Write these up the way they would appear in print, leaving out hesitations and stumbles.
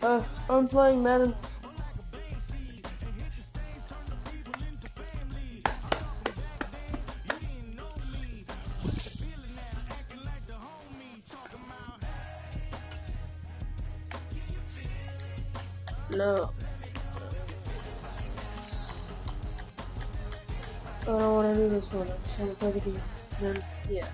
I'm playing Madden. No. I don't want to do this one. I just want to play the game. Then, yeah.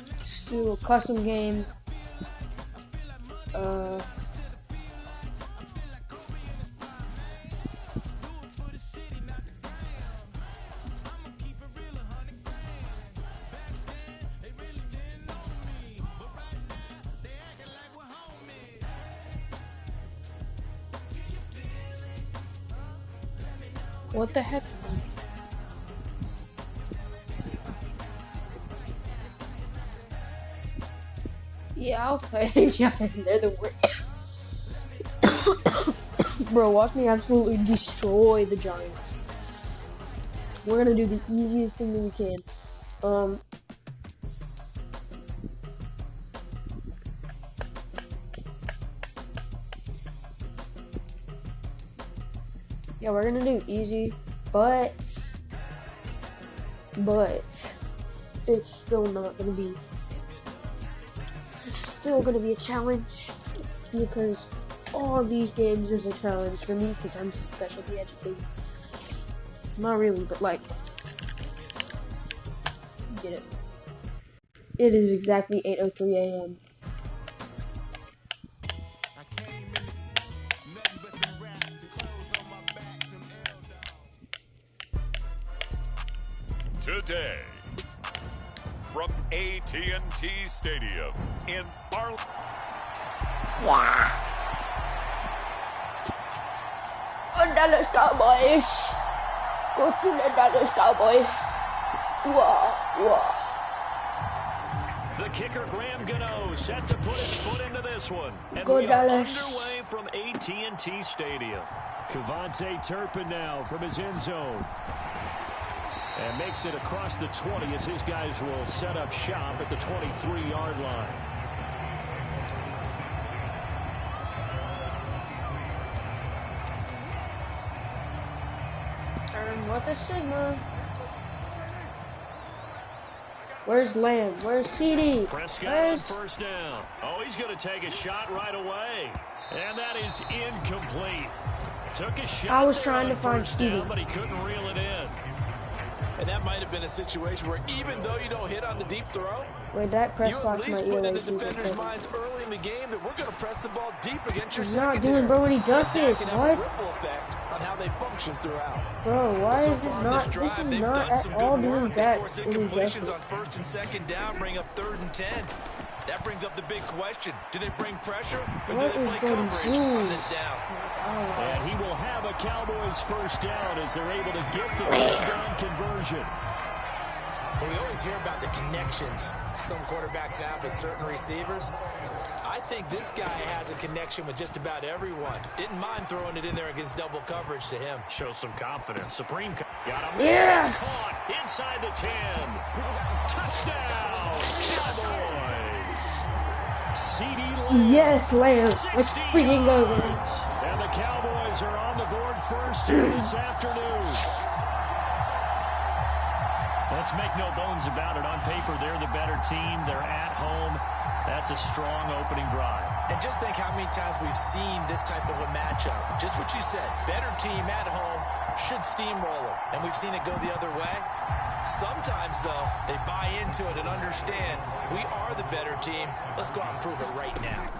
Let's do a custom game. What the heck? Yeah, I'll play. Yeah, they're the worst. Bro, watch me absolutely destroy the Giants. We're gonna do the easiest thing that we can. Yeah, we're gonna do easy, but it's still not gonna be. It's still gonna be a challenge because all these games is a challenge for me because I'm specialty educated. Not really, but like, get it. It is exactly 8:03 a.m. Today, from AT&T Stadium in Arlington. Yeah. Oh, Dallas Cowboys. Go to the Dallas Cowboys. Whoa, whoa. The kicker, Graham Gano, set to put his foot into this one. And Go we Dallas. are underway from AT&T Stadium. Kevontae Turpin now from his end zone. And makes it across the 20 as his guys will set up shop at the 23-yard line. And what a Sigma. Where's Lamb? Where's CD? Prescott on first down. Oh, he's going to take a shot right away. And that is incomplete. Took a shot. I was trying to find CD, but he couldn't reel it in. And that might have been a situation where even though you don't hit on the deep throw, wait, that press you at box least my put ear in the like defender's minds early in the game that we're going to press the ball deep against your He's not secondary. doing, bro, when he does That this. can have What? a ripple effect on how they function throughout. Bro, why So is this far on not, this drive, this is they've not done some at all good doing work. They that force when he does incompletions this. on first and second down, bring up 3rd and 10. That brings up the big question. Do they bring pressure or What do they is play going coverage on this down? And he will have a Cowboys first down as they're able to get the 3rd down conversion. Well, we always hear about the connections some quarterbacks have with certain receivers. I think this guy has a connection with just about everyone. Didn't mind throwing it in there against double coverage to him. Shows some confidence. Supreme got him. Yes! It's caught inside the 10. Touchdown, Cowboys. CD Lamb. Yes, Lamb. Let's freaking go, man. And the Cowboys are on the board first here this afternoon. Let's make no bones about it. On paper, they're the better team. They're at home. That's a strong opening drive. And just think how many times we've seen this type of a matchup. Just what you said, better team at home should steamroll them. And we've seen it go the other way. Sometimes, though, they buy into it and understand we are the better team. Let's go out and prove it right now.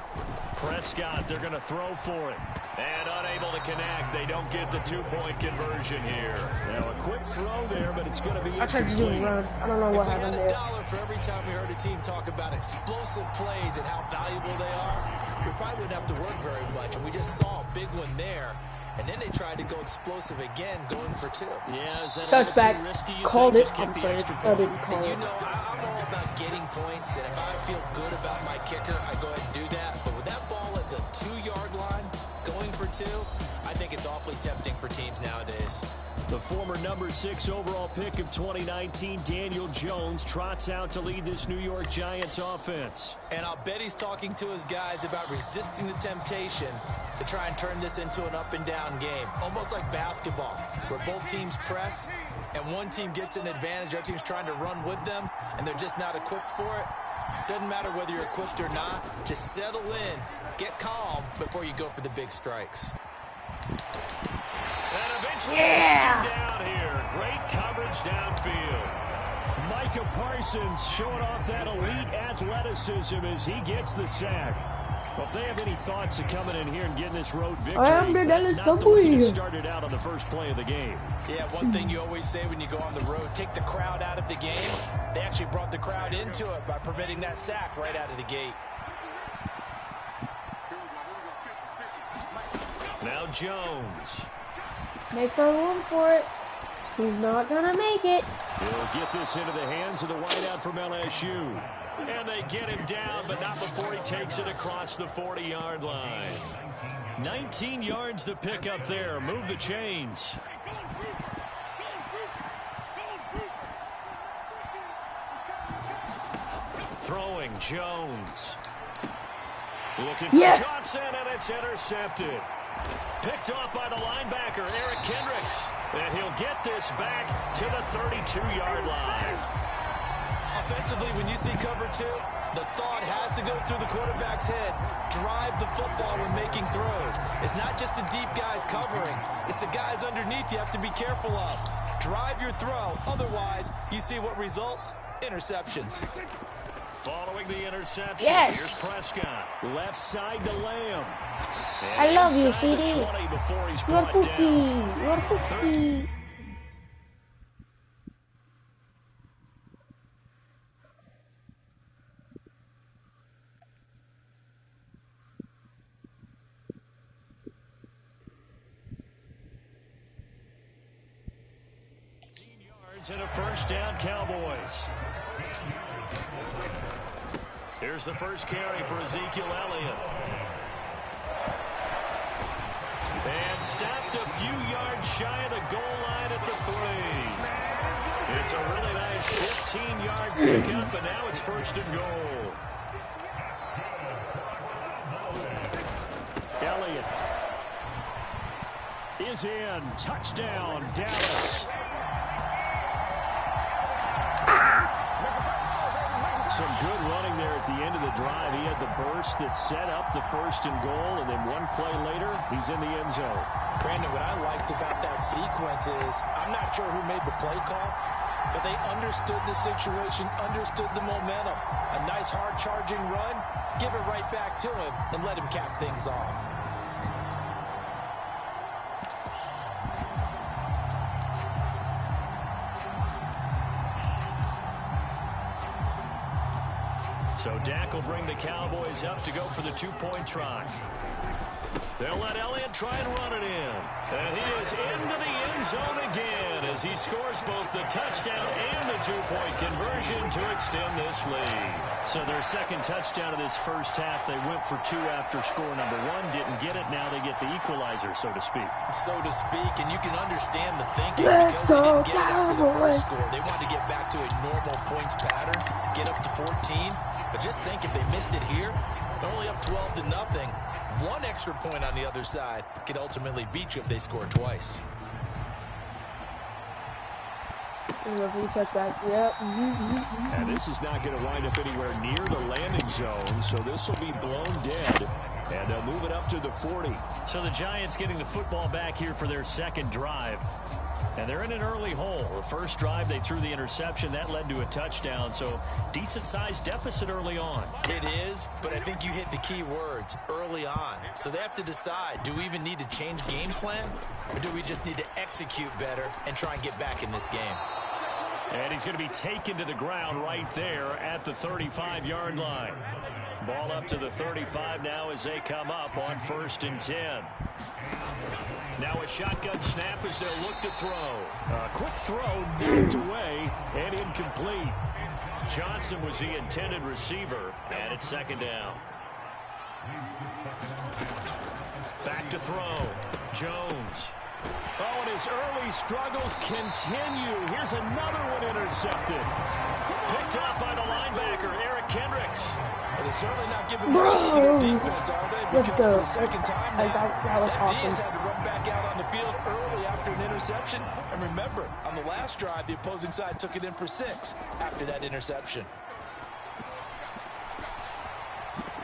Prescott, they're going to throw for it. And unable to connect. They don't get the 2-point conversion here. Now, a quick throw there, but it's going to be I tried to do a run. I don't know what happened there. If we had $1 for every time we heard a team talk about explosive plays and how valuable they are, we probably wouldn't have to work very much. And we just saw a big one there. And then they tried to go explosive again, going for 2. Yeah, is that Touchback. Called it. I'm afraid I didn't call You it. know, I'm all about getting points, and if I feel good about my kicker, I go ahead and do that. But with that ball at the 2-yard line, going for 2, I I think it's awfully tempting for teams nowadays. The former number 6 overall pick of 2019, Daniel Jones, trots out to lead this New York Giants offense. And I'll bet he's talking to his guys about resisting the temptation to try and turn this into an up-and-down game. Almost like basketball, where both teams press, and one team gets an advantage, the other team's trying to run with them, and they're just not equipped for it. Doesn't matter whether you're equipped or not. Just settle in, get calm before you go for the big strikes. And eventually taken down here. Great coverage downfield. Micah Parsons showing off that elite athleticism as he gets the sack. Well, if they have any thoughts of coming in here and getting this road victory, that's not the way to start it out on the first play of the game. Yeah, one thing you always say when you go on the road, take the crowd out of the game. They actually brought the crowd into it by permitting that sack right out of the gate. Now Jones. Make no room for it. He's not going to make it. He'll get this into the hands of the wideout from LSU. And they get him down, but not before he takes it across the 40-yard line. 19 yards to pick up there. Move the chains. Throwing Jones. Looking for Johnson, and it's intercepted. Picked off by the linebacker, Eric Kendricks. And he'll get this back to the 32-yard line. Offensively, when you see cover 2, the thought has to go through the quarterback's head. Drive the football when making throws. It's not just the deep guys covering. It's the guys underneath you have to be careful of. Drive your throw. Otherwise, you see what results? Interceptions. Following the interception, here's Prescott. Left side to Lamb. I love you, CD. You're a cookie. You're a cookie. And a first down, Cowboys. Here's the first carry for Ezekiel Elliott. And stopped a few yards shy of the goal line at the 3. It's a really nice 15-yard pickup, and now it's first and goal. Elliott is in. Touchdown, Dallas. Some good running there at the end of the drive. He had the burst that set up the first and goal, and then one play later, he's in the end zone. Brandon, what I liked about that sequence is, I'm not sure who made the play call, but they understood the situation, understood the momentum. A nice hard-charging run, give it right back to him, and let him cap things off. So Dak will bring the Cowboys up to go for the two-point try. They'll let Elliott try and run it in. And he is into the end zone again as he scores both the touchdown and the two-point conversion to extend this lead. So their second touchdown of this first half, they went for 2 after score number 1. Didn't get it. Now they get the equalizer, so to speak. So to speak, and you can understand the thinking because they didn't get it after the first score. They wanted to get back to a normal points pattern, get up to 14. But just think, if they missed it here, they're only up 12-0. 1 extra point on the other side could ultimately beat you if they score twice. And this is not going to wind up anywhere near the landing zone, so this will be blown dead. And they'll move it up to the 40. So the Giants getting the football back here for their second drive. And they're in an early hole. The first drive, they threw the interception. That led to a touchdown. So decent-sized deficit early on. It is, but I think you hit the key words, early on. So they have to decide, do we even need to change game plan? Or do we just need to execute better and try and get back in this game? And he's going to be taken to the ground right there at the 35-yard line. Ball up to the 35 now as they come up on 1st and 10. Now a shotgun snap as they'll look to throw. A quick throw knocked away and incomplete. Johnson was the intended receiver, and it's 2nd down. Back to throw. Jones. Oh, and his early struggles continue. Here's another one intercepted. Picked up by the linebacker, Eric Kendricks. Well, they're certainly not giving much to their defense, are they? Let's Because go. for the second time now, That was awesome. Diaz had to run back out on the field early after an interception. And remember, on the last drive, the opposing side took it in for 6 after that interception.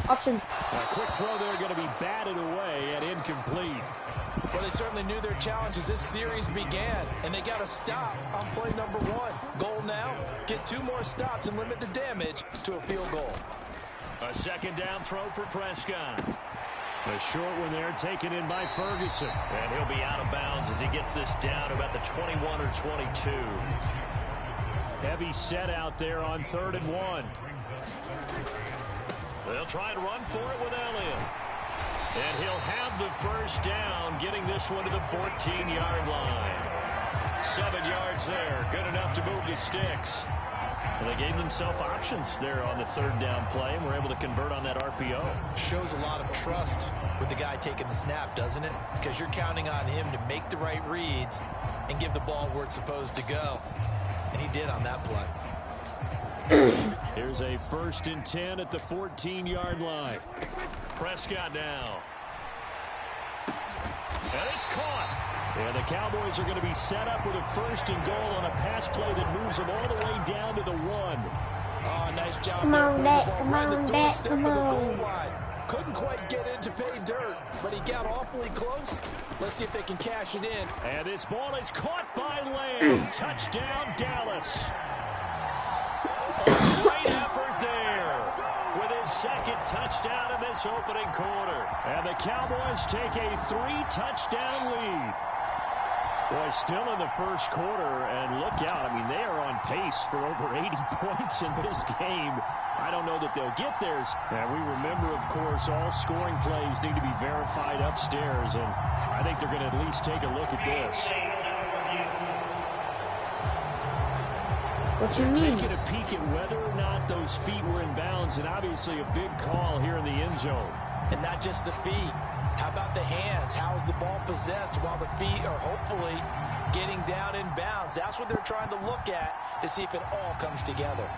Option. A quick throw there going to be batted away and incomplete. Well, they certainly knew their challenge as this series began, and they got to stop on play number 1. Goal now, get 2 more stops and limit the damage to a field goal. A second down throw for Prescott. A short one there taken in by Ferguson. And he'll be out of bounds as he gets this down about the 21 or 22. Heavy set out there on 3rd and 1. They'll try and run for it with Elliott. And he'll have the first down, getting this one to the 14-yard line. 7 yards there, good enough to move the sticks. And they gave themselves options there on the 3rd down play and were able to convert on that RPO. Shows a lot of trust with the guy taking the snap, doesn't it? Because you're counting on him to make the right reads and give the ball where it's supposed to go. And he did on that play. Here's a 1st and 10 at the 14-yard line. Prescott now. And it's caught. And the Cowboys are going to be set up with a 1st and goal on a pass play that moves them all the way down to the 1. Oh, nice job. Come on, Dak. Come Right on, the Dak. doorstep Come of the goal on. line. Couldn't quite get in to pay dirt, but he got awfully close. Let's see if they can cash it in. And this ball is caught by Lamb. Touchdown, Dallas. A great effort there with his 2nd touchdown in this opening quarter. And the Cowboys take a 3-touchdown lead. Boy, still in the 1st quarter, and look out. I mean, they are on pace for over 80 points in this game. I don't know that they'll get theirs. And we remember, of course, all scoring plays need to be verified upstairs, and I think they're going to at least take a look at this. What you They're mean? taking a peek at whether or not those feet were in bounds, and obviously a big call here in the end zone. And not just the feet. How about the hands? How's the ball possessed while the feet are hopefully getting down in bounds? That's what they're trying to look at to see if it all comes together.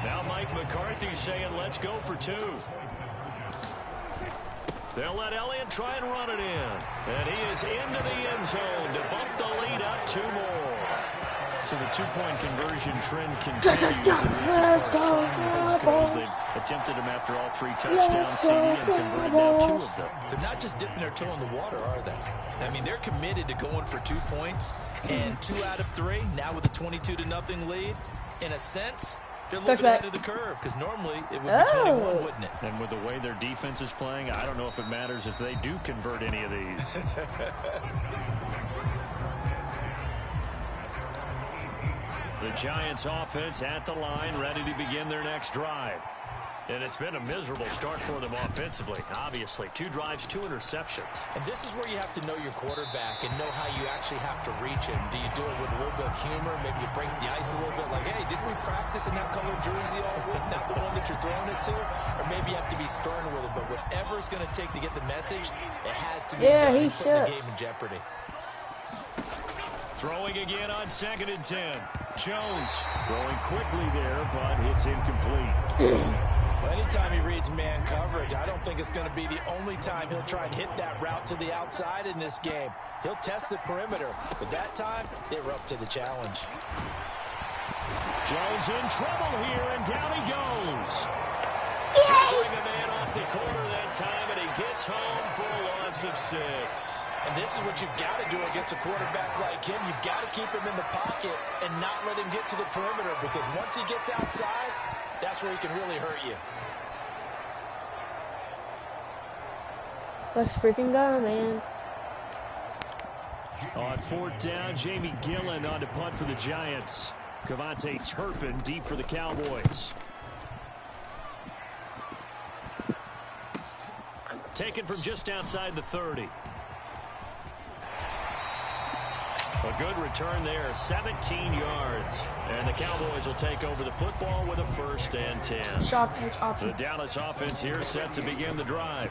Now Mike McCarthy saying, let's go for 2. They'll let Elliott try and run it in. And he is into the end zone to bump the lead up 2 more. So the 2-point conversion trend continues, at least as far as trying those goes. They've attempted them after all 3 touchdowns, CD, and converted now 2 of them. They're not just dipping their toe in the water, are they? I mean, they're committed to going for 2 points, and 2 out of 3, now with a 22-0 lead. In a sense, they're looking ahead of the curve, because normally it would be 21, wouldn't it? And with the way their defense is playing, I don't know if it matters if they do convert any of these. The Giants offense at the line, ready to begin their next drive. And it's been a miserable start for them offensively. Obviously, 2 drives, 2 interceptions. And this is where you have to know your quarterback and know how you actually have to reach him. Do you do it with a little bit of humor? Maybe you break the ice a little bit like, hey, didn't we practice in that colored jersey all week? Not the one that you're throwing it to? Or maybe you have to be stern with it. But whatever it's going to take to get the message, it has to be done. He's putting the game in jeopardy. Throwing again on 2nd and 10. Jones throwing quickly there, but it's incomplete. Well, anytime he reads man coverage, I don't think it's going to be the only time he'll try and hit that route to the outside in this game. He'll test the perimeter, but that time they were up to the challenge. Jones in trouble here, and down he goes. Bring a man off the corner that time, and he gets home for a loss of 6. And this is what you've got to do against a quarterback like him. You've got to keep him in the pocket and not let him get to the perimeter, because once he gets outside, that's where he can really hurt you. Let's freaking go, man. On 4th down, Jamie Gillen on to punt for the Giants. Cavante Turpin deep for the Cowboys. Taken from just outside the 30. A good return there, 17 yards. And the Cowboys will take over the football with a 1st and 10. Sharp edge option. The Dallas offense here set to begin the drive.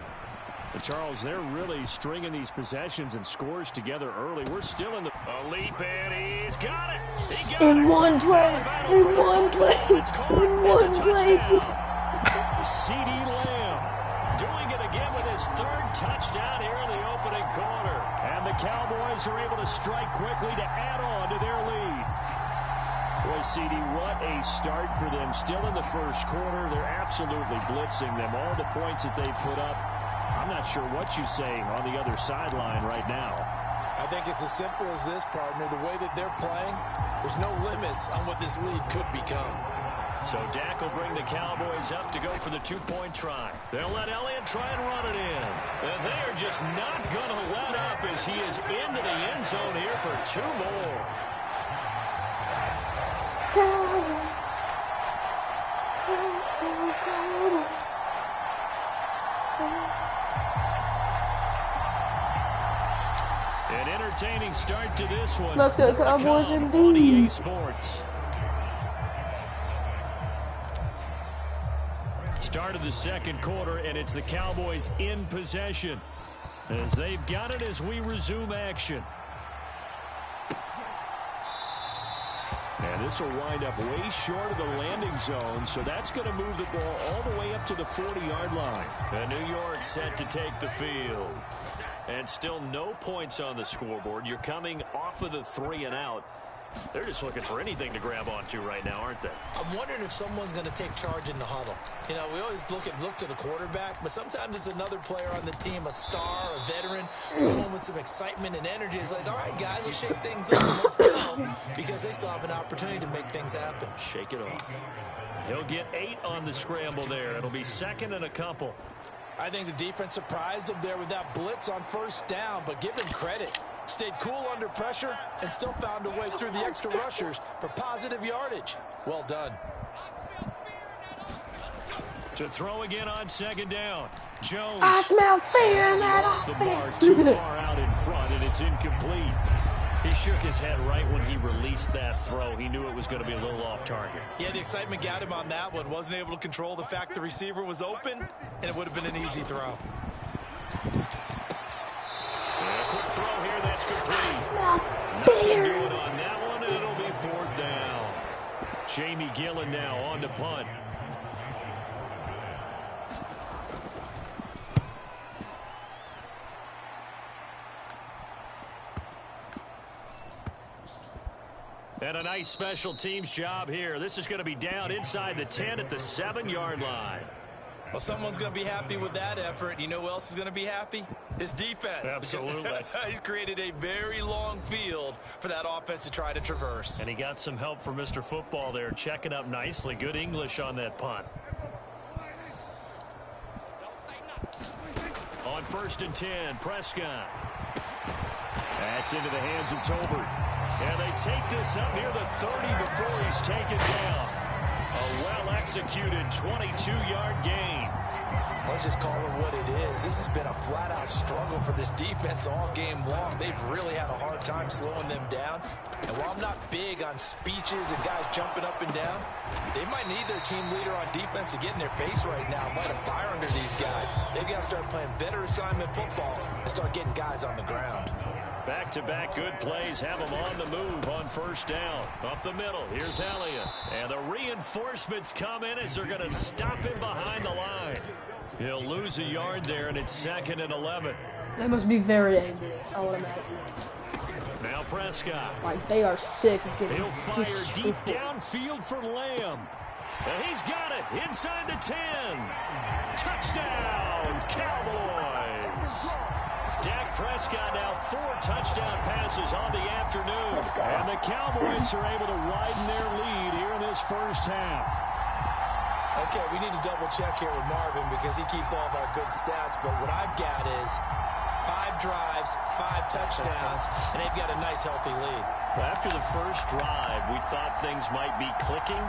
And Charles, they're really stringing these possessions and scores together early. We're still in the leap, and he's got it. He got In it. one play. In one play. It's caught. In It's a one play. touchdown. C.D. Lamb doing it again with his 3rd touchdown here in the opening quarter. And the Cowboys are able to strike quickly to add on to their lead. Boy, C.D., what a start for them. Still in the first quarter. They're absolutely blitzing them. All the points that they've put up. I'm not sure what you're saying on the other sideline right now. I think it's as simple as this, partner. The way that they're playing, there's no limits on what this lead could become. So Dak will bring the Cowboys up to go for the 2-point try. They'll let Elliott try and run it in. And they are just not going to let up as he is into the end zone here for 2 more. An entertaining start to this one. Let's go, Cowboys on indeed. EA Sports. Start of the second quarter, and it's the Cowboys in possession as they've got it as we resume action. And this will wind up way short of the landing zone, so that's going to move the ball all the way up to the 40-yard line. And New York set to take the field. And still no points on the scoreboard. You're coming off of the 3 and out. They're just looking for anything to grab onto right now, aren't they? I'm wondering if someone's going to take charge in the huddle. You know, we always look to the quarterback, but sometimes it's another player on the team, a star, a veteran, someone with some excitement and energy. It's like, all right, guys, let's shake things up and let's go, because they still have an opportunity to make things happen. Shake it off. He'll get 8 on the scramble there. It'll be 2nd and a couple. I think the defense surprised him there with that blitz on 1st down, but give him credit. Stayed cool under pressure and still found a way through the extra rushers for positive yardage. Well done. To throw again on 2nd down. Jones. I smell fear in that Off the mark, offense. too far out in front, and it's incomplete. He shook his head right when he released that throw. He knew it was going to be a little off target. Yeah, the excitement got him on that one. Wasn't able to control the fact the receiver was open, and it would have been an easy throw. And a quick throw here, that's complete. Smell Nothing fear. doing on that one, and it'll be 4th down. Jamie Gillen now on to punt. And a nice special teams job here. This is going to be down inside the 10 at the 7-yard line. Well, someone's going to be happy with that effort. You know who else is going to be happy? His defense. Absolutely. He's created a very long field for that offense to try to traverse. And he got some help from Mr. Football there, checking up nicely. Good English on that punt. On 1st and 10, Prescott. That's into the hands of Tolbert. And they take this up near the 30 before he's taken down. A well-executed 22-yard gain. Let's just call it what it is. This has been a flat-out struggle for this defense all game long. They've really had a hard time slowing them down. And while I'm not big on speeches and guys jumping up and down, they might need their team leader on defense to get in their face right now, light a fire under these guys. They've got to start playing better assignment football and start getting guys on the ground. Back-to-back good plays have him on the move on 1st down. Up the middle, here's Elliott. And the reinforcements come in as they're going to stop him behind the line. He'll lose a yard there, and it's 2nd and 11. They must be very angry, I would imagine. Now Prescott. Like, they are sick of getting He'll fire deep destroyed. downfield for Lamb. And he's got it inside the 10. Touchdown, Cowboys. Dak Prescott now 4 touchdown passes on the afternoon. And the Cowboys are able to widen their lead here in this first half. Okay, we need to double-check here with Marvin because he keeps all of our good stats. But what I've got is 5 drives, 5 touchdowns, and they've got a nice, healthy lead. After the first drive, we thought things might be clicking.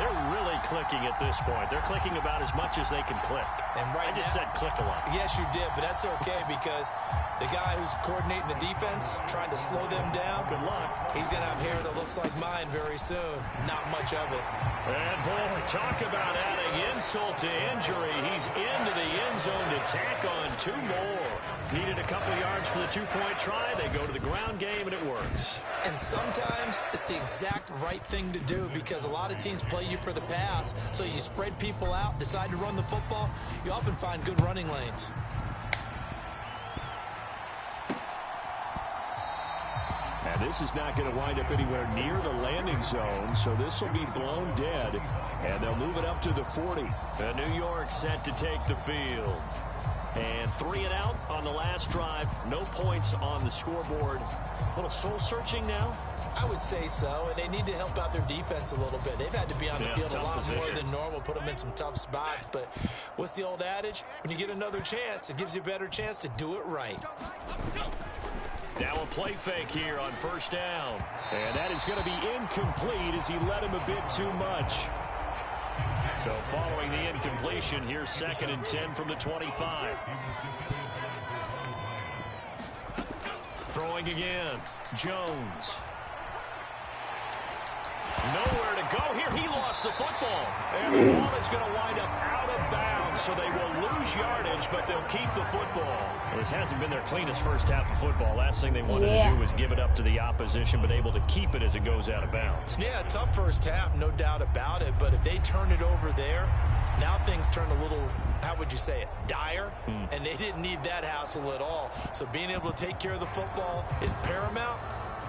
They're really clicking at this point. They're clicking about as much as they can click. And I just said click a lot. Yes, you did, but that's okay because the guy who's coordinating the defense, trying to slow them down, Good luck. he's going to have hair that looks like mine very soon. Not much of it. And, boy, talk about adding insult to injury. He's into the end zone to tack on 2 more. Needed a couple yards for the 2-point try. They go to the ground game, and it works. And sometimes it's the exact right thing to do because a lot of teams play you for the pass, so you spread people out, decide to run the football. You often find good running lanes. And this is not going to wind up anywhere near the landing zone, so this will be blown dead. And they'll move it up to the 40. And New York set to take the field. And 3 and out on the last drive. No points on the scoreboard. A little soul-searching now? I would say so, and they need to help out their defense a little bit. They've had to be on the field a lot more than normal, put them in some tough spots. But what's the old adage? When you get another chance, it gives you a better chance to do it right. Now a play fake here on first down. And that is going to be incomplete as he led him a bit too much. So following the incompletion, here's 2nd and 10 from the 25. Throwing again. Jones. Nowhere to go here. He lost the football. And the ball is going to wind up out of bounds, so they will lose yardage, but they'll keep the football. This hasn't been their cleanest first half of football. Last thing they wanted to do was give it up to the opposition, but able to keep it as it goes out of bounds. Yeah, tough first half, no doubt about it, but if they turn it over there, now things turn a little, how would you say it, dire, and they didn't need that hassle at all. So being able to take care of the football is paramount.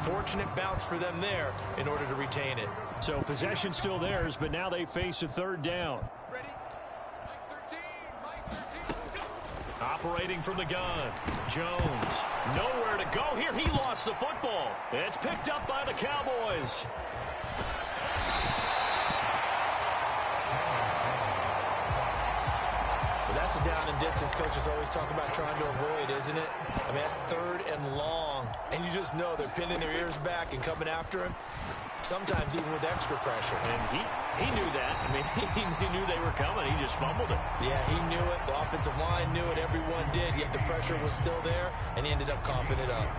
Fortunate bounce for them there in order to retain it. So possession still theirs, but now they face a 3rd down. Operating from the gun. Jones. Nowhere to go here. He lost the football. It's picked up by the Cowboys. That's a down and distance coaches always talk about trying to avoid, isn't it? I mean, that's 3rd and long. And you just know they're pinning their ears back and coming after him, sometimes even with extra pressure. And he knew that. I mean, he knew they were coming. He just fumbled it. Yeah, he knew it. The offensive line knew it. Everyone did, yet the pressure was still there, and he ended up coughing it up.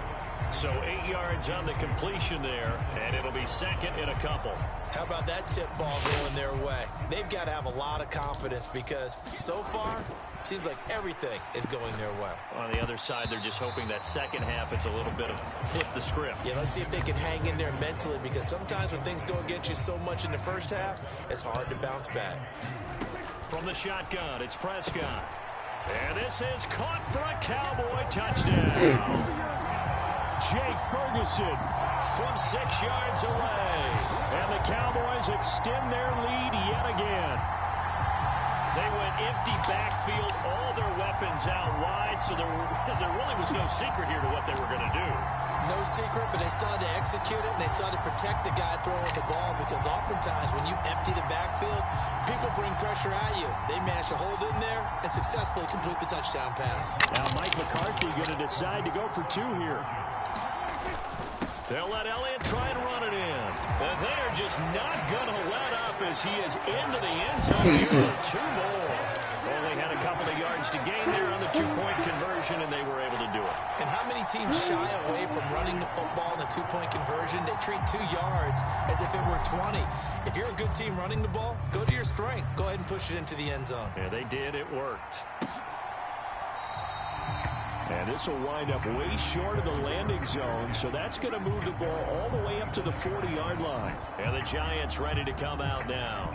So 8 yards on the completion there, and it'll be 2nd and a couple. How about that tip ball going their way? They've got to have a lot of confidence because so far, it seems like everything is going their way. On the other side, they're just hoping that second half it's a little bit of flip the script. Yeah, let's see if they can hang in there mentally because sometimes when things go against you so much in the first half, it's hard to bounce back. From the shotgun, it's Prescott. And this is caught for a Cowboy touchdown. Jake Ferguson from 6 yards away. And the Cowboys extend their lead yet again. They went empty backfield, all their weapons out wide, so there really was no secret here to what they were going to do. No secret, but they still had to execute it, and they still had to protect the guy throwing the ball because oftentimes when you empty the backfield, people bring pressure at you. They managed to hold in there and successfully complete the touchdown pass. Now Mike McCarthy going to decide to go for 2 here. They'll let Elliott try and run it in. And they are just not going to let up as he is into the end zone here for 2 more. Only had a couple of yards to gain there on the 2-point conversion, and they were able to do it. And how many teams shy away from running the football in a 2-point conversion? They treat 2 yards as if it were 20. If you're a good team running the ball, go to your strength. Go ahead and push it into the end zone. Yeah, they did. It worked. And this will wind up way short of the landing zone, so that's going to move the ball all the way up to the 40-yard line. And the Giants ready to come out now.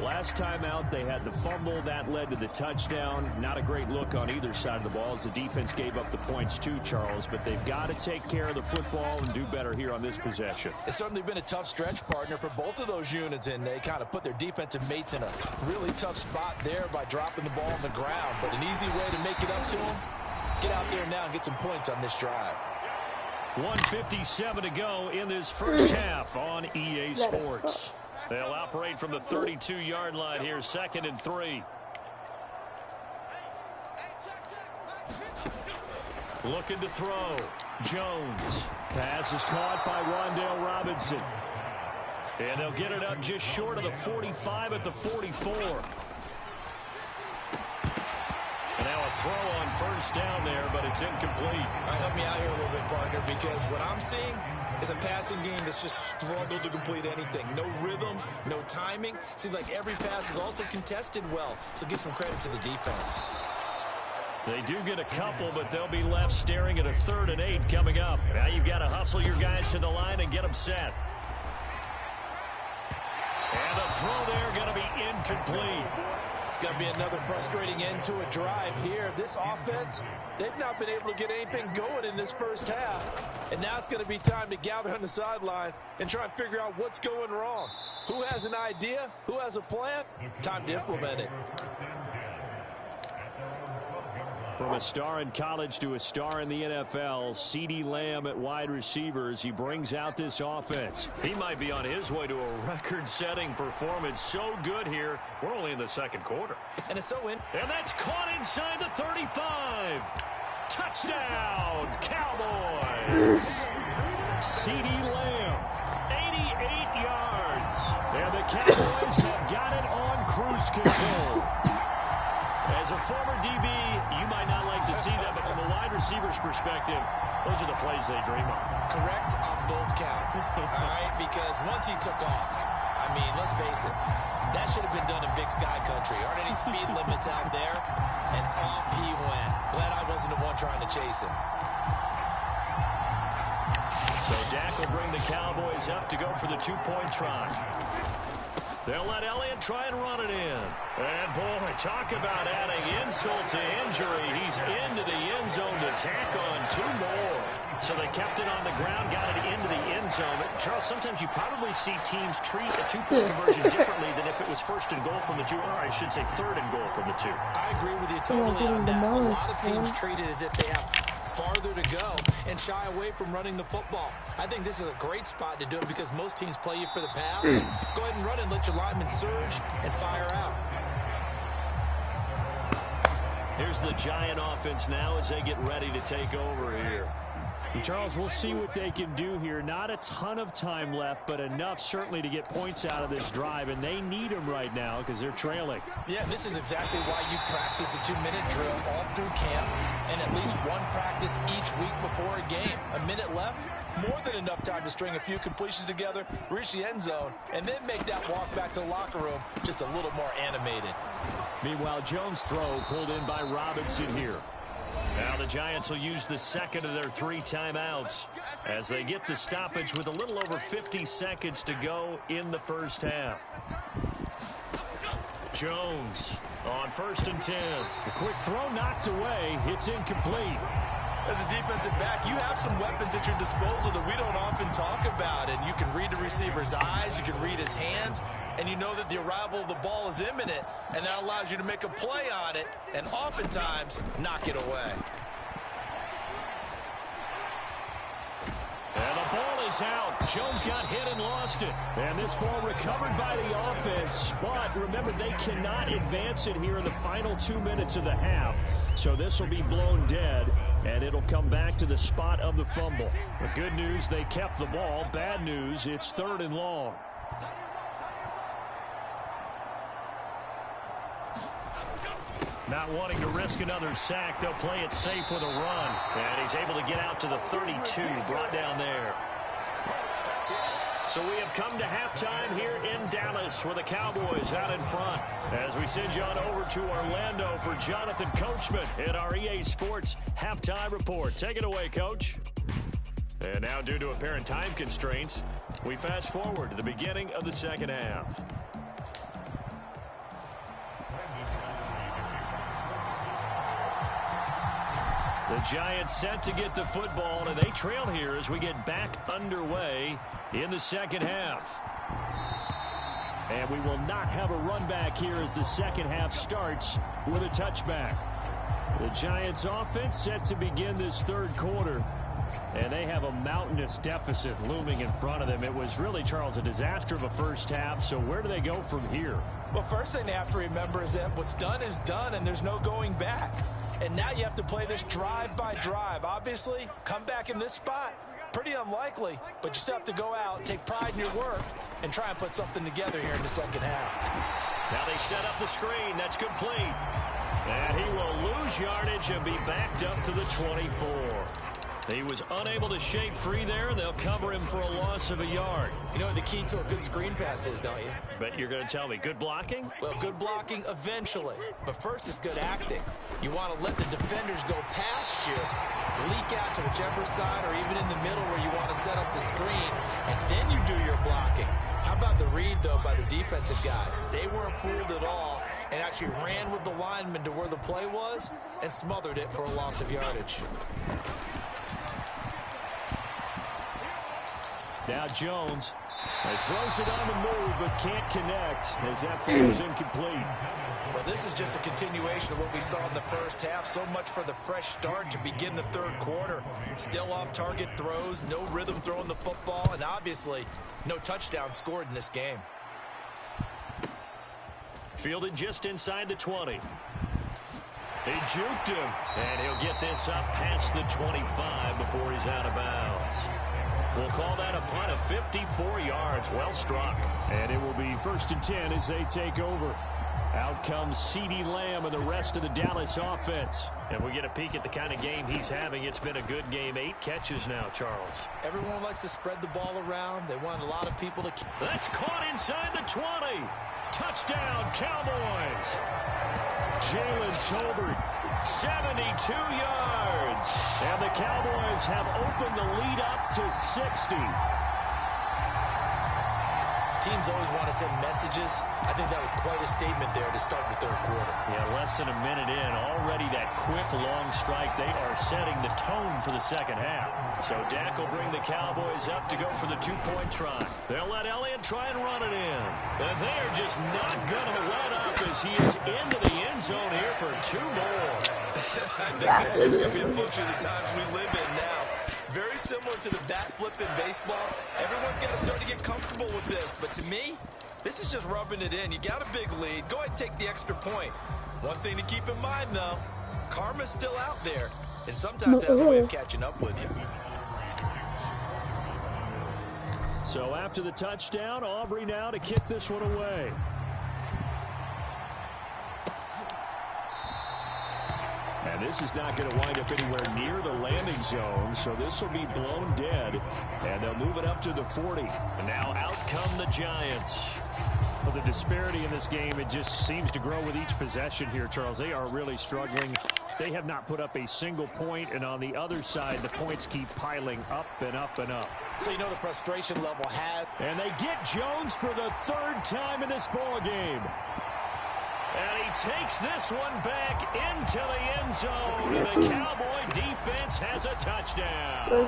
Last time out, they had the fumble. That led to the touchdown. Not a great look on either side of the ball as the defense gave up the points too, Charles. But they've got to take care of the football and do better here on this possession. It's certainly been a tough stretch, partner, for both of those units, and they kind of put their defensive mates in a really tough spot there by dropping the ball on the ground. But an easy way to make it up to them, get out there now and get some points on this drive. 1:57 to go in this first half on EA Sports. They'll operate from the 32-yard line here, 2nd and 3. Looking to throw. Jones. Pass is caught by Wan'Dale Robinson. And they'll get it up just short of the 45 at the 44. And now a throw on first down there, but it's incomplete. All right, help me out here a little bit, partner, because what I'm seeing is a passing game that's just struggled to complete anything. No rhythm, no timing. Seems like every pass is also contested well, so give some credit to the defense. They do get a couple, but they'll be left staring at a 3rd and 8 coming up. Now you've got to hustle your guys to the line and get them set. And the throw there going to be incomplete. It's going to be another frustrating end to a drive here. This offense, they've not been able to get anything going in this first half. And now it's going to be time to gather on the sidelines and try and figure out what's going wrong. Who has an idea? Who has a plan? Time to implement it. From a star in college to a star in the NFL, CeeDee Lamb at wide receivers. He brings out this offense. He might be on his way to a record-setting performance. So good here. We're only in the second quarter. And it's so in. And that's caught inside the 35. Touchdown, Cowboys. CeeDee Lamb, 88 yards. And the Cowboys have got it on cruise control. As a former DB, you might not like to see that, but from a wide receiver's perspective, those are the plays they dream of. Correct on both counts, all right? Because once he took off, I mean, let's face it, that should have been done in Big Sky country. Aren't any speed limits out there? And off he went. Glad I wasn't the one trying to chase him. So Dak will bring the Cowboys up to go for the 2-point try. They'll let Elliott try and run it in. And, boy, talk about adding insult to injury. He's into the end zone to tack on 2 more. So they kept it on the ground, got it into the end zone. But, Charles, sometimes you probably see teams treat a 2-point conversion differently than if it was 1st and goal from the 2, or I should say 3rd and goal from the 2. I agree with you totally on that. A lot of teams treat it as if they have farther to go and shy away from running the football. I think this is a great spot to do it because most teams play you for the pass. Go ahead and run and let your linemen surge and fire out. Here's the Giant offense now as they get ready to take over here. And Charles, we'll see what they can do here. Not a ton of time left, but enough certainly to get points out of this drive, and they need them right now because they're trailing. Yeah, this is exactly why you practice a 2-minute drill all through camp and at least one practice each week before a game. A minute left, more than enough time to string a few completions together, reach the end zone, and then make that walk back to the locker room just a little more animated. Meanwhile, Jones' throw pulled in by Robinson here. Now the Giants will use the second of their 3 timeouts as they get the stoppage with a little over 50 seconds to go in the first half. Jones on 1st and 10. A quick throw knocked away. It's incomplete. As a defensive back, you have some weapons at your disposal that we don't often talk about. And you can read the receiver's eyes, you can read his hands, and you know that the arrival of the ball is imminent, and that allows you to make a play on it and oftentimes knock it away. And the ball is out. Jones got hit and lost it. And this ball recovered by the offense. But remember, they cannot advance it here in the final 2 minutes of the half. So this will be blown dead, and it'll come back to the spot of the fumble. The good news, they kept the ball. Bad news, it's 3rd and long. Not wanting to risk another sack, they'll play it safe with a run. And he's able to get out to the 32, brought down there. So we have come to halftime here in Dallas with the Cowboys out in front. As we send you on over to Orlando for Jonathan Coachman in our EA Sports Halftime Report. Take it away, Coach. And now, due to apparent time constraints, we fast forward to the beginning of the second half. The Giants set to get the football, and they trail here as we get back underway in the second half. And we will not have a run back here as the second half starts with a touchback. The Giants offense set to begin this 3rd quarter, and they have a mountainous deficit looming in front of them. It was really, Charles, a disaster of a first half, so where do they go from here? Well, first thing they have to remember is that what's done is done, and there's no going back. And now you have to play this drive by drive. Obviously, come back in this spot, Pretty unlikely, but you still have to go out, take pride in your work, and try and put something together here in the second half. Now they set up the screen. That's complete. And he will lose yardage and be backed up to the 24. He was unable to shake free there, and they'll cover him for a loss of a yard. You know what the key to a good screen pass is, don't you? But you're going to tell me, good blocking? Well, good blocking eventually. But first, it's good acting. You want to let the defenders go past you, leak out to whichever side or even in the middle where you want to set up the screen, and then you do your blocking. How about the read, though, by the defensive guys? They weren't fooled at all and actually ran with the lineman to where the play was and smothered it for a loss of yardage. Now Jones. He throws it on the move but can't connect as that falls incomplete. Well, this is just a continuation of what we saw in the first half. So much for the fresh start to begin the third quarter. Still off-target throws, no rhythm throwing the football, and obviously no touchdown scored in this game. Fielded just inside the 20. He juked him, and he'll get this up past the 25 before he's out of bounds. We'll call that a punt of 54 yards. Well struck. And it will be 1st and 10 as they take over. Out comes CeeDee Lamb and the rest of the Dallas offense. And we get a peek at the kind of game he's having. It's been a good game. 8 catches now, Charles. Everyone likes to spread the ball around. They want a lot of people to... That's caught inside the 20. Touchdown, Cowboys. Jalen Tolbert, 72 yards. And the Cowboys have opened the lead up to 60. Teams always want to send messages. I think that was quite a statement there to start the third quarter. Yeah, less than a minute in. Already that quick, long strike. They are setting the tone for the second half. So Dak will bring the Cowboys up to go for the 2-point try. They'll let Elliott try and run it in. And they're just not going to let up as he is into the end zone here for 2 more. I think this is just going to be a function of the times we live in now. Very similar to the bat flip in baseball. Everyone's got to start to get comfortable with this. But to me, this is just rubbing it in. You got a big lead. Go ahead and take the extra point. One thing to keep in mind, though, karma's still out there. And sometimes it has a way of catching up with you. So after the touchdown, Aubrey now to kick this one away. And this is not going to wind up anywhere near the landing zone, so this will be blown dead. And they'll move it up to the 40. And now out come the Giants. Well, the disparity in this game, it just seems to grow with each possession here, Charles. They are really struggling. They have not put up a single point, and on the other side, the points keep piling up and up and up. So you know the frustration level has. And they get Jones for the 3rd time in this ball game. And he takes this one back into the end zone. And the Cowboy defense has a touchdown.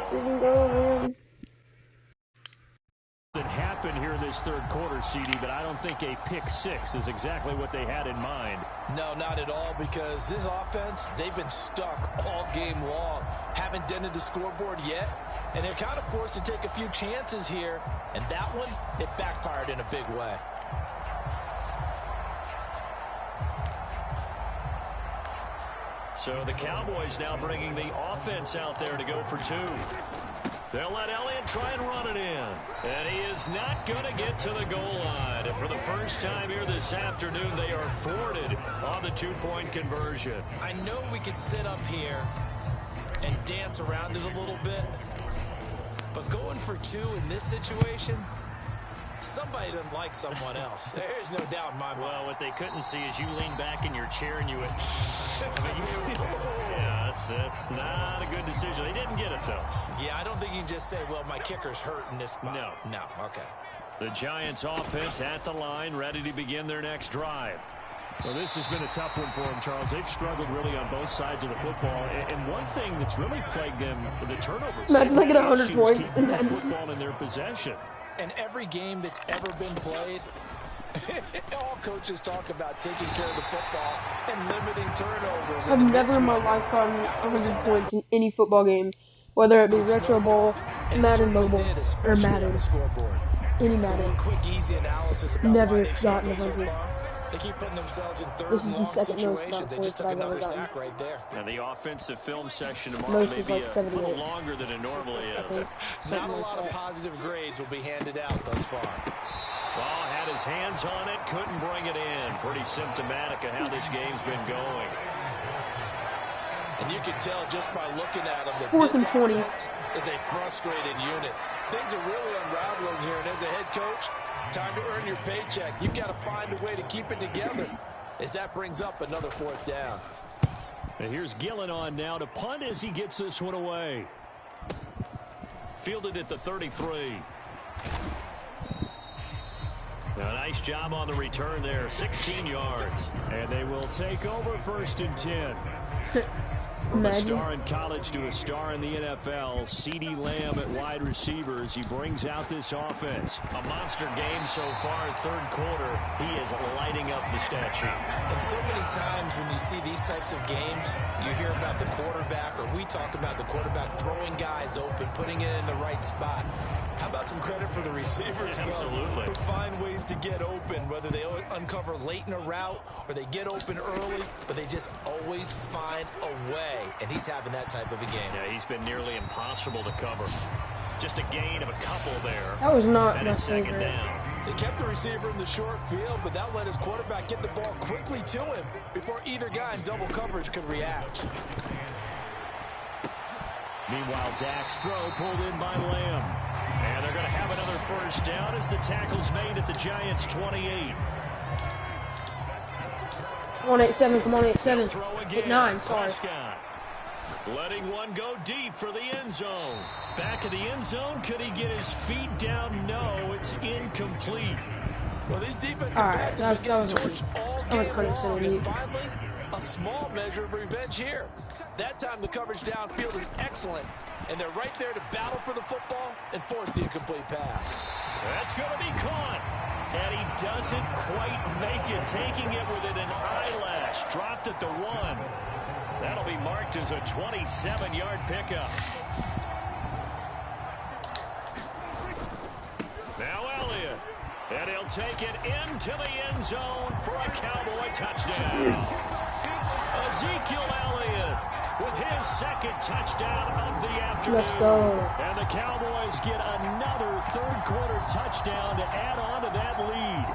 That happened here in this third quarter, CD, but I don't think a pick 6 is exactly what they had in mind. No, not at all, because this offense, they've been stuck all game long. Haven't dented the scoreboard yet, and they're kind of forced to take a few chances here. And that one, it backfired in a big way. So the Cowboys now bringing the offense out there to go for 2. They'll let Elliott try and run it in. And he is not going to get to the goal line. And for the first time here this afternoon, they are thwarted on the 2-point conversion. I know we could sit up here and dance around it a little bit, but going for 2 in this situation, somebody doesn't like someone else. There's no doubt in my mind. Well, what they couldn't see is you lean back in your chair and you went, yeah, that's not a good decision. They didn't get it, though. Yeah, I don't think you can just say, well, my kicker's hurt in this spot. No, okay. The Giants offense at the line, ready to begin their next drive. Well, this has been a tough one for them, Charles. They've struggled really on both sides of the football. And one thing that's really plagued them, the turnovers. That's like 100 points. Football in their possession. And every game that's ever been played, all coaches talk about taking care of the football and limiting turnovers. I've never in my life gotten 100 points in any football game, whether it be Retro Bowl, Madden Mobile, or Madden. Any Madden. Quick, easy analysis about never why they've gotten struggled so 100. far. They keep putting themselves in third This is and the long second most situations. They amount just of took points I've another ever gotten. sack right there. And the offensive film session tomorrow Most may is be like a 78. little longer than it normally is. Not a lot of positive grades will be handed out thus far. Ball had his hands on it, couldn't bring it in. Pretty symptomatic of how this game's been going. And you can tell just by looking at them that 4th this and 20. offense is a frustrated unit. Things are really unraveling here, and as a head coach, time to earn your paycheck. You've got to find a way to keep it together as that brings up another 4th down. And here's Gillen on now to punt as he gets this one away. Fielded at the 33. A nice job on the return there, 16 yards. And they will take over 1st and 10. From a star in college to a star in the NFL, CeeDee Lamb at wide receivers. He brings out this offense. A monster game so far, 3rd quarter. He is lighting up the stat sheet. And so many times when you see these types of games, you hear about the quarterback, or we talk about the quarterback throwing guys open, putting it in the right spot. How about some credit for the receivers, Absolutely. though, who find ways to get open, whether they uncover late in a route or they get open early, but they just always find a way. And he's having that type of a game. Yeah, he's been nearly impossible to cover. Just a gain of a couple there. That was not and my it's 2nd favorite. down. They kept the receiver in the short field, but that let his quarterback get the ball quickly to him before either guy in double coverage could react. Meanwhile, Dak's throw pulled in by Lamb. And they're going to have another 1st down as the tackle's made at the Giants' 28. Come on, 8-7. Come on, 8-7. 8-9, sorry. Prescott letting one go deep for the end zone. Back of the end zone. Could he get his feet down? No, it's incomplete. Well, these defensive All right, backs that have been was getting torched all that was game kind of long, silly. and finally, a small measure of revenge here. That time the coverage downfield is excellent, and they're right there to battle for the football and force the incomplete pass. That's going to be caught. And he doesn't quite make it, taking it within an eyelash. Dropped at the 1. That'll be marked as a 27-yard pickup. Now Elliott. And he'll take it into the end zone for a Cowboy touchdown. Ezekiel Elliott with his 2nd touchdown of the afternoon. Let's go. And the Cowboys get another 3rd quarter touchdown to add on to that lead.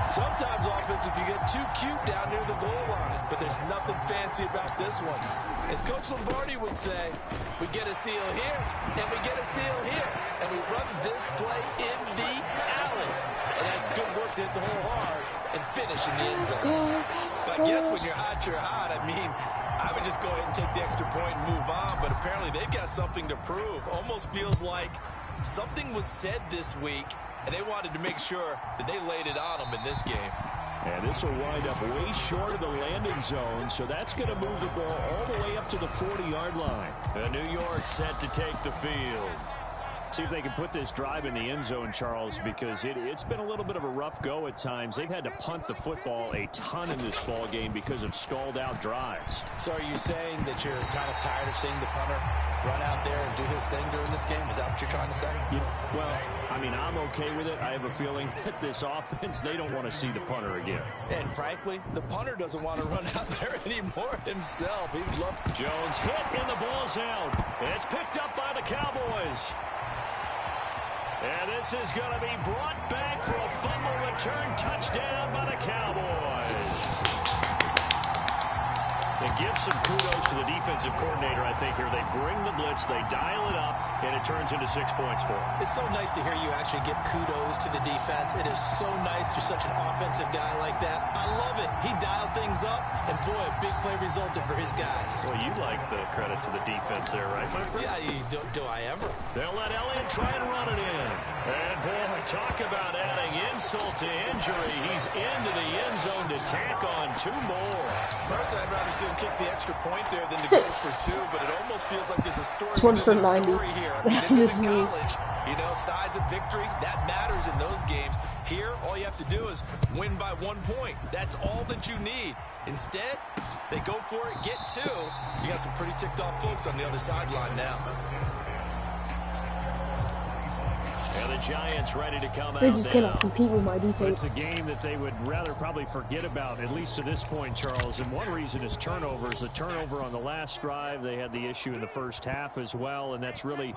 Sometimes offense can get too cute down near the goal line, but there's nothing fancy about this one. As Coach Lombardi would say, we get a seal here, and we get a seal here, and we run this play in the alley. And that's good work to hit the hole hard and finish in the end zone. But I guess when you're hot, you're hot. I mean, I would just go ahead and take the extra point and move on, but apparently they've got something to prove. Almost feels like something was said this week, and they wanted to make sure that they laid it on them in this game. And this will wind up way short of the landing zone, so that's going to move the ball all the way up to the 40-yard line. And New York set to take the field. See if they can put this drive in the end zone, Charles, because it's been a little bit of a rough go at times. They've had to punt the football a ton in this ball game because of stalled-out drives. So are you saying that you're kind of tired of seeing the punter run out there and do his thing during this game? Is that what you're trying to say? Well, I mean, I'm okay with it. I have a feeling that this offense, they don't want to see the punter again. And frankly, the punter doesn't want to run out there anymore himself. He'd love Jones hit and the ball's out. It's picked up by the Cowboys. And this is going to be brought back for a fumble return touchdown by the Cowboys. It gives some kudos to the defensive coordinator, I think, here. They bring the blitz, they dial it up, and it turns into 6 points for them. It's so nice to hear you actually give kudos to the defense. It is so nice. You're such an offensive guy like that. I love it. He dialed things up, and boy, a big play resulted for his guys. Well, you like the credit to the defense there, right, my friend? Yeah, do I ever? They'll let Elliott try and run it in. And, boy, talk about adding insult to injury. He's into the end zone to tack on 2 more. Personally, I'd rather see him kick the extra point there than to go for 2, but it almost feels like there's a story One within for the 90. story here. I mean, this isn't college. You know, size of victory, that matters in those games. Here, all you have to do is win by 1 point. That's all that you need. Instead, they go for it, get 2. You got some pretty ticked off folks on the other sideline now. And the Giants ready to come They out just now. cannot compete with my defense. It's a game that they would rather probably forget about, at least to this point, Charles. And one reason is turnovers. The turnover on the last drive, they had the issue in the first half as well. And that's really,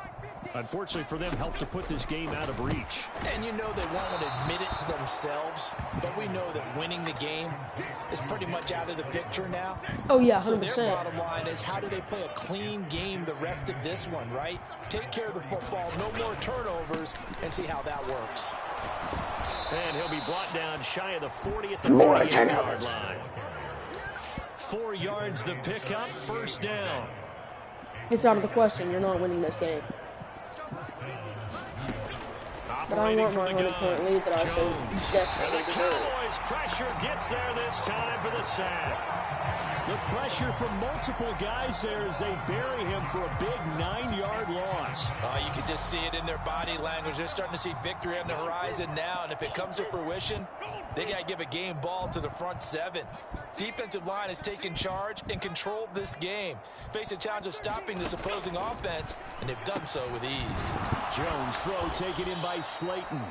unfortunately for them, helped to put this game out of reach. And you know they won't admit it to themselves, but we know that winning the game is pretty much out of the picture now. Oh, yeah, 100%. So their bottom line is, how do they play a clean game the rest of this one, right? Take care of the football, no more turnovers, and see how that works. And he'll be brought down shy of the 40 at the 48-yard line. 4 yards the pickup, first down. It's out of the question. You're not winning this game. But I want my 100-point lead that I so desperately And the Cowboys pressure gets there this time for the sack. The pressure from multiple guys there as they bury him for a big 9-yard loss. You can just see it in their body language. They're starting to see victory on the horizon now, and if it comes to fruition, they got to give a game ball to the front seven. Defensive line has taken charge and controlled this game. Face a challenge of stopping this opposing offense, and they've done so with ease. Jones throw taken in by Slayton.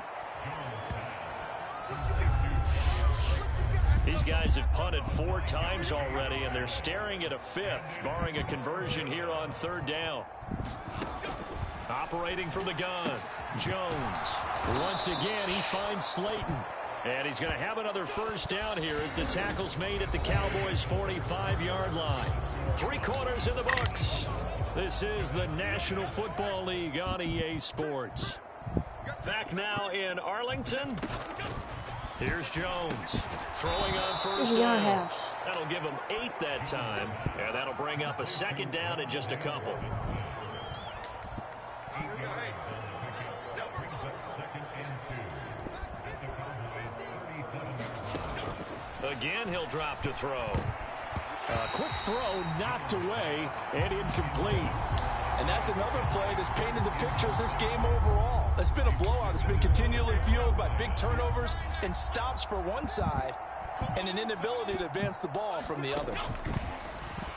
These guys have punted 4 times already, and they're staring at a 5th, barring a conversion here on 3rd down. Operating from the gun, Jones. Once again, he finds Slayton. And he's going to have another first down here as the tackle's made at the Cowboys' 45-yard line. 3 quarters in the books. This is the National Football League on EA Sports. Back now in Arlington. Here's Jones throwing on first down. That'll give him 8 that time, and that'll bring up a 2nd down in just a couple. Again, he'll drop to throw. A quick throw knocked away and incomplete. And that's another play that's painted the picture of this game overall. It's been a blowout. It's been continually fueled by big turnovers and stops for one side and an inability to advance the ball from the other.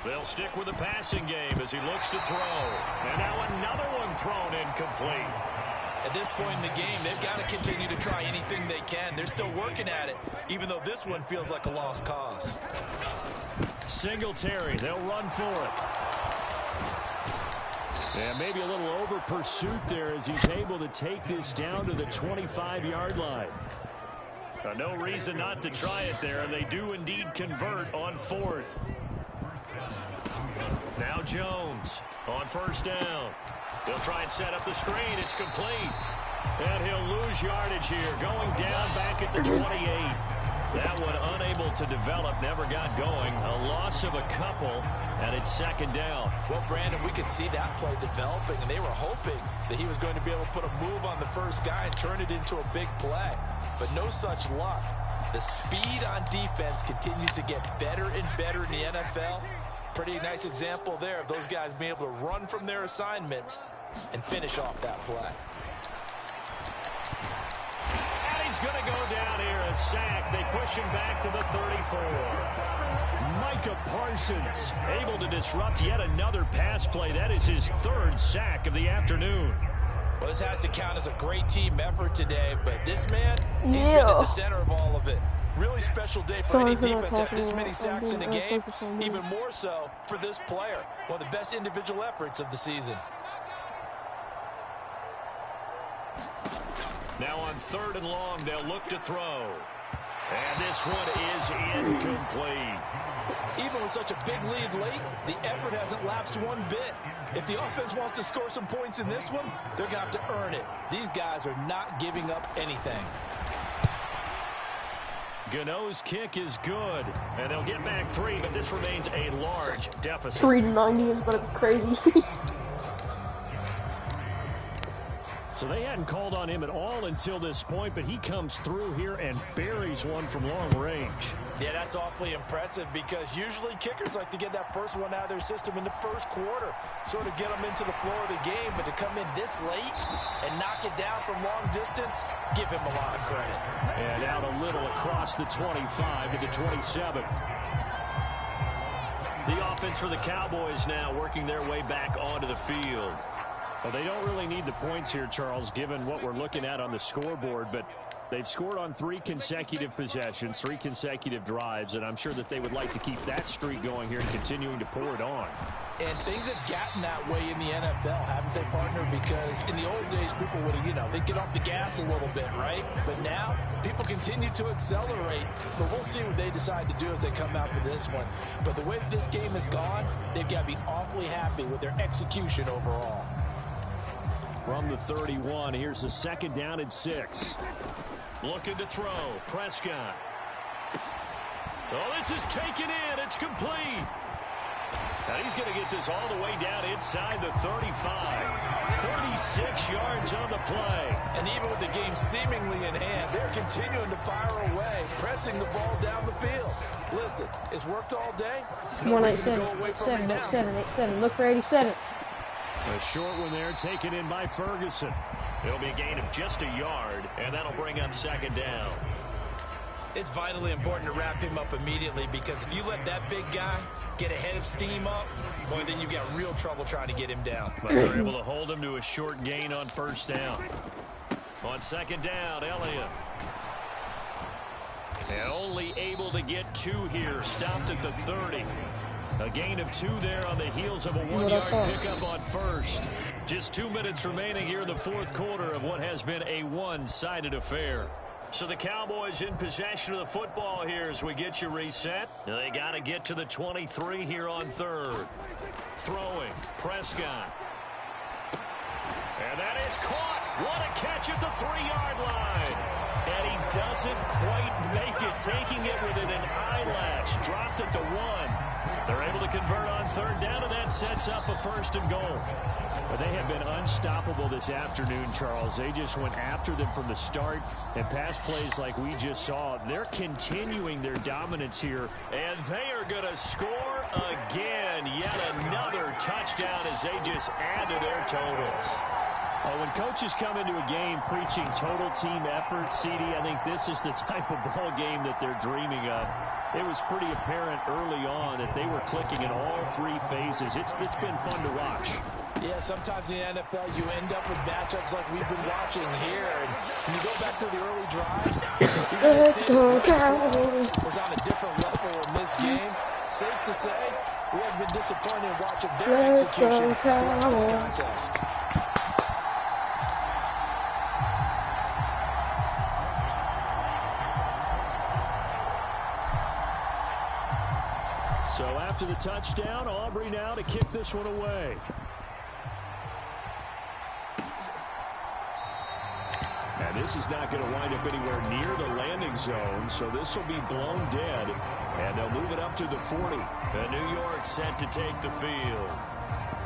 They'll stick with the passing game as he looks to throw. And now another one thrown incomplete. At this point in the game, they've got to continue to try anything they can. They're still working at it, even though this one feels like a lost cause. Singletary, they'll run for it. And maybe a little over pursuit there as he's able to take this down to the 25-yard line. No reason not to try it there, and they do indeed convert on 4th. Now Jones on first down. They'll try and set up the screen. It's complete. And he'll lose yardage here, going down back at the 28. That one unable to develop, never got going. A loss of a couple, and it's 2nd down. Well, Brandon, we could see that play developing, and they were hoping that he was going to be able to put a move on the first guy and turn it into a big play. But no such luck. The speed on defense continues to get better and better in the NFL. Pretty nice example there of those guys being able to run from their assignments and finish off that play. And he's going to go down here, a sack. They push him back to the 34. Micah Parsons able to disrupt yet another pass play. That is his 3rd sack of the afternoon. Well, this has to count as a great team effort today, but this man, he's been at the center of all of it. Really special day for any defense to have this many sacks in a game, even more so for this player. One of the best individual efforts of the season. Now on 3rd and long, they'll look to throw. And this one is incomplete. Even with such a big lead late, the effort hasn't lapsed one bit. If the offense wants to score some points in this one, they're going to have to earn it. These guys are not giving up anything. Gano's kick is good, and they'll get back 3, but this remains a large deficit. 3-90 is going to be crazy. So they hadn't called on him at all until this point, but he comes through here and buries one from long range. Yeah, that's awfully impressive because usually kickers like to get that first one out of their system in the first quarter, sort of get them into the flow of the game, but to come in this late and knock it down from long distance, give him a lot of credit. And out a little across the 25 to the 27. The offense for the Cowboys now working their way back onto the field. Well, they don't really need the points here, Charles, given what we're looking at on the scoreboard, but they've scored on 3 consecutive possessions, 3 consecutive drives, and I'm sure that they would like to keep that streak going here and continuing to pour it on. And things have gotten that way in the NFL, haven't they, partner? Because in the old days, people would have, they'd get off the gas a little bit, right? But now, people continue to accelerate. But we'll see what they decide to do as they come out for this one. But the way this game has gone, they've got to be awfully happy with their execution overall. From the 31, here's the 2nd down and 6. Looking to throw. Prescott. Oh, this is taken in. It's complete. And he's going to get this all the way down inside the 35. 36 yards on the play. And even with the game seemingly in hand, they're continuing to fire away, pressing the ball down the field. Listen, it's worked all day. No 187, 87. Look for 87. A short one there taken in by Ferguson. It'll be a gain of just a yard, and that'll bring up 2nd down. It's vitally important to wrap him up immediately, because if you let that big guy get ahead of steam up, boy, then you've got real trouble trying to get him down. But they're able to hold him to a short gain on 1st down. On 2nd down, Elliott. And only able to get 2 here, stopped at the 30. A gain of 2 there on the heels of a 1-yard pickup on 1st. Just 2 minutes remaining here in the 4th quarter of what has been a one-sided affair. So the Cowboys in possession of the football here as we get you reset. They got to get to the 23 here on 3rd. Throwing, Prescott. And that is caught. What a catch at the 3-yard line. And he doesn't quite make it, taking it within an eyelash. Dropped at the 1. They're able to convert on 3rd down, and that sets up a 1st and goal. But they have been unstoppable this afternoon, Charles. They just went after them from the start, and pass plays like we just saw. They're continuing their dominance here. And they are going to score again. Yet another touchdown as they just add to their totals. Well, when coaches come into a game preaching total team effort, CD, I think this is the type of ball game that they're dreaming of. It was pretty apparent early on that they were clicking in all 3 phases. It's been fun to watch. Yeah, sometimes in the NFL you end up with matchups like we've been watching here. And when you go back to the early drives, you can just see the score was on a different level in this game. Safe to say, we have been disappointed in watching their execution throughout this contest. So after the touchdown, Aubrey now to kick this one away. And this is not going to wind up anywhere near the landing zone, so this will be blown dead. And they'll move it up to the 40. And New York set to take the field.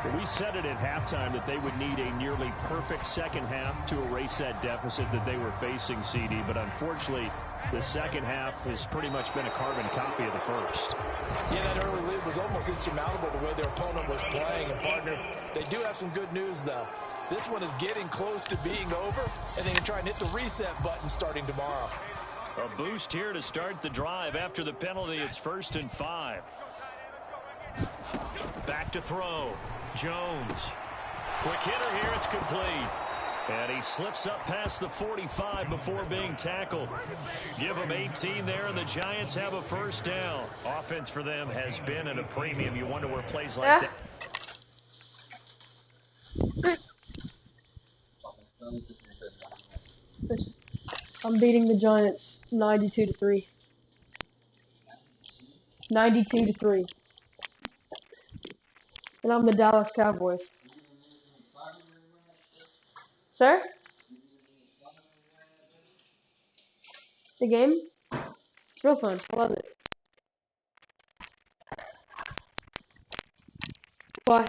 Well, we said it at halftime that they would need a nearly perfect second half to erase that deficit that they were facing, CD. But unfortunately, the second half has pretty much been a carbon copy of the first. Yeah, that early lead was almost insurmountable the way their opponent was playing. And, partner, they do have some good news, though. This one is getting close to being over, and they can try and hit the reset button starting tomorrow. A boost here to start the drive after the penalty. It's 1st and 5. Back to throw. Jones. Quick hitter here. It's complete. And he slips up past the 45 before being tackled. Give them 18 there, and the Giants have a 1st down. Offense for them has been at a premium. You wonder where plays like that. I'm beating the Giants 92-3. 92-3. And I'm the Dallas Cowboys. Sir? The game? It's real fun. I love it. Why?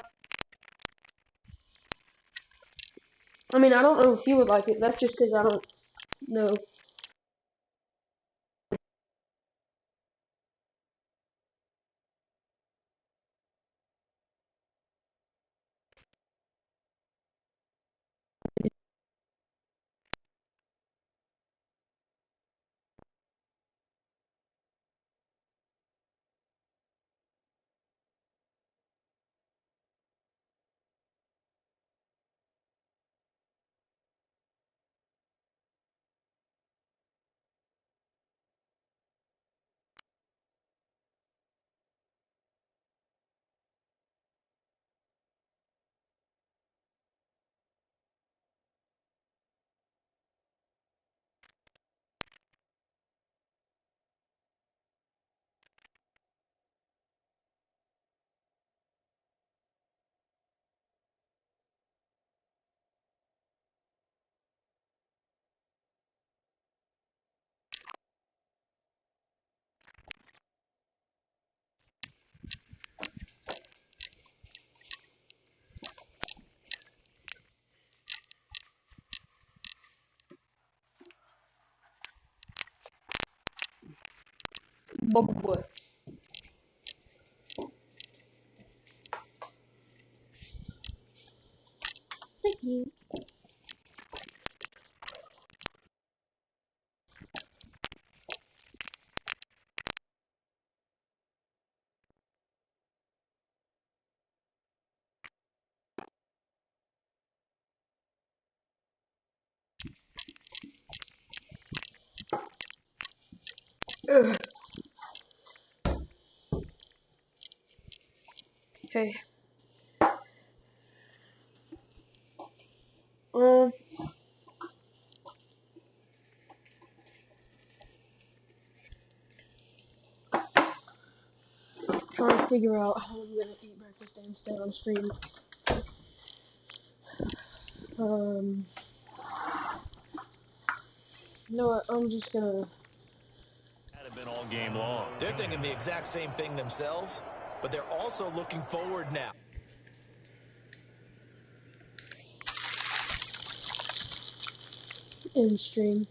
I mean, I don't know if you would like it. That's just because I don't know. Boy. Thank you. Ugh. Okay. Trying to figure out how I'm gonna eat breakfast and stay on stream. You know what? I'm just gonna. Had been all game long. They're thinking the exact same thing themselves, but they're also looking forward now. In stream.